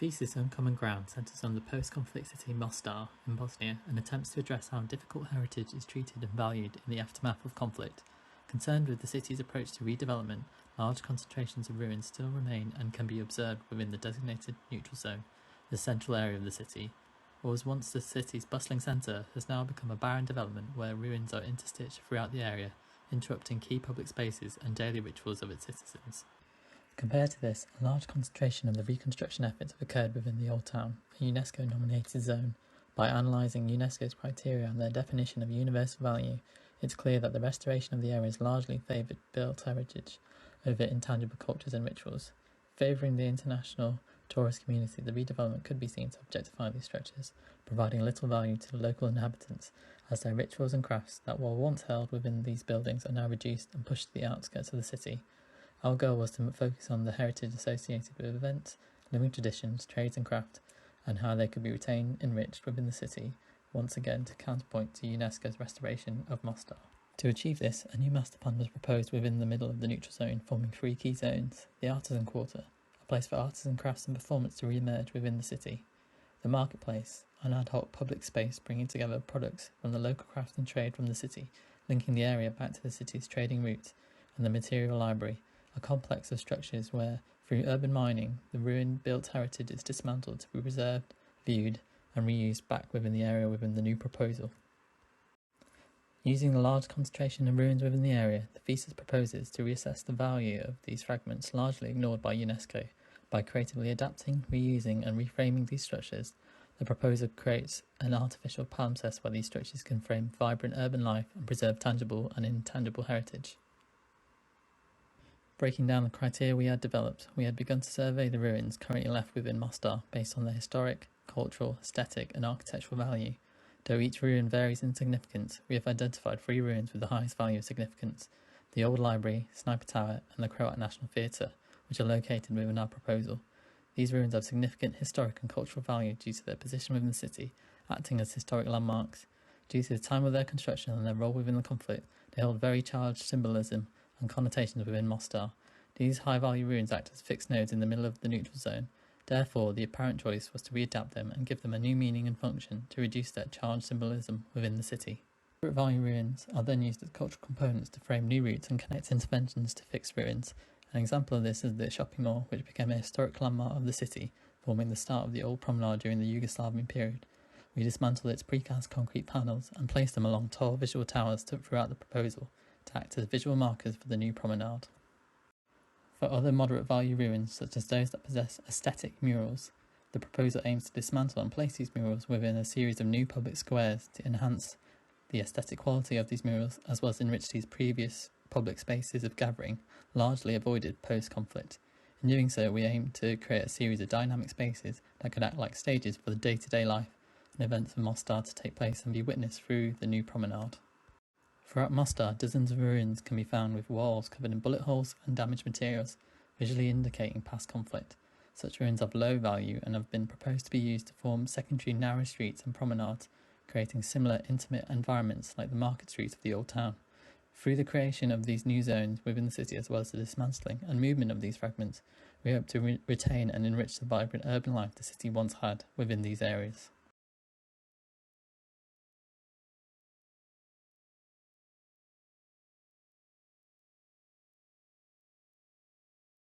thesis Uncommon Ground centres on the post-conflict city Mostar in Bosnia and attempts to address how difficult heritage is treated and valued in the aftermath of conflict. Concerned with the city's approach to redevelopment, large concentrations of ruins still remain and can be observed within the designated neutral zone, the central area of the city. What was once the city's bustling centre has now become a barren development where ruins are interstitched throughout the area, interrupting key public spaces and daily rituals of its citizens. Compared to this, a large concentration of the reconstruction efforts have occurred within the Old Town, a UNESCO-nominated zone. By analysing UNESCO's criteria and their definition of universal value, it's clear that the restoration of the area has largely favoured built heritage over intangible cultures and rituals. Favouring the international tourist community, the redevelopment could be seen to objectify these structures, providing little value to the local inhabitants, as their rituals and crafts that were once held within these buildings are now reduced and pushed to the outskirts of the city. Our goal was to focus on the heritage associated with events, living traditions, trades and craft, and how they could be retained and enriched within the city, once again to counterpoint to UNESCO's restoration of Mostar. To achieve this, a new master plan was proposed within the middle of the neutral zone, forming three key zones: the artisan quarter, a place for artisan crafts and performance to re-emerge within the city; the marketplace, an ad hoc public space bringing together products from the local craft and trade from the city, linking the area back to the city's trading routes; and the material library, a complex of structures where, through urban mining, the ruin-built heritage is dismantled to be preserved, viewed, and reused back within the area within the new proposal. Using the large concentration of ruins within the area, the thesis proposes to reassess the value of these fragments largely ignored by UNESCO. By creatively adapting, reusing, and reframing these structures, the proposer creates an artificial palimpsest where these structures can frame vibrant urban life and preserve tangible and intangible heritage. Breaking down the criteria we had developed, we had begun to survey the ruins currently left within Mostar based on their historic, cultural, aesthetic and architectural value. Though each ruin varies in significance, we have identified three ruins with the highest value of significance: the Old Library, Sniper Tower and the Croat National Theatre, which are located within our proposal. These ruins have significant historic and cultural value due to their position within the city, acting as historic landmarks. Due to the time of their construction and their role within the conflict, they hold very charged symbolism and connotations within Mostar. These high-value ruins act as fixed nodes in the middle of the neutral zone. Therefore, the apparent choice was to readapt them and give them a new meaning and function to reduce their charged symbolism within the city. Moderate value ruins are then used as cultural components to frame new routes and connect interventions to fixed ruins. An example of this is the shopping mall, which became a historic landmark of the city, forming the start of the old promenade during the Yugoslavian period. We dismantled its precast concrete panels and placed them along tall visual towers throughout the proposal to act as visual markers for the new promenade. For other moderate value ruins, such as those that possess aesthetic murals, the proposal aims to dismantle and place these murals within a series of new public squares to enhance the aesthetic quality of these murals, as well as enrich these previous public spaces of gathering, largely avoided post-conflict. In doing so, we aim to create a series of dynamic spaces that could act like stages for the day-to-day life and events of Mostar to take place and be witnessed through the new promenade. Throughout Mostar, dozens of ruins can be found with walls covered in bullet holes and damaged materials, visually indicating past conflict. Such ruins have low value and have been proposed to be used to form secondary narrow streets and promenades, creating similar intimate environments like the market streets of the Old Town. Through the creation of these new zones within the city, as well as the dismantling and movement of these fragments, we hope to retain and enrich the vibrant urban life the city once had within these areas.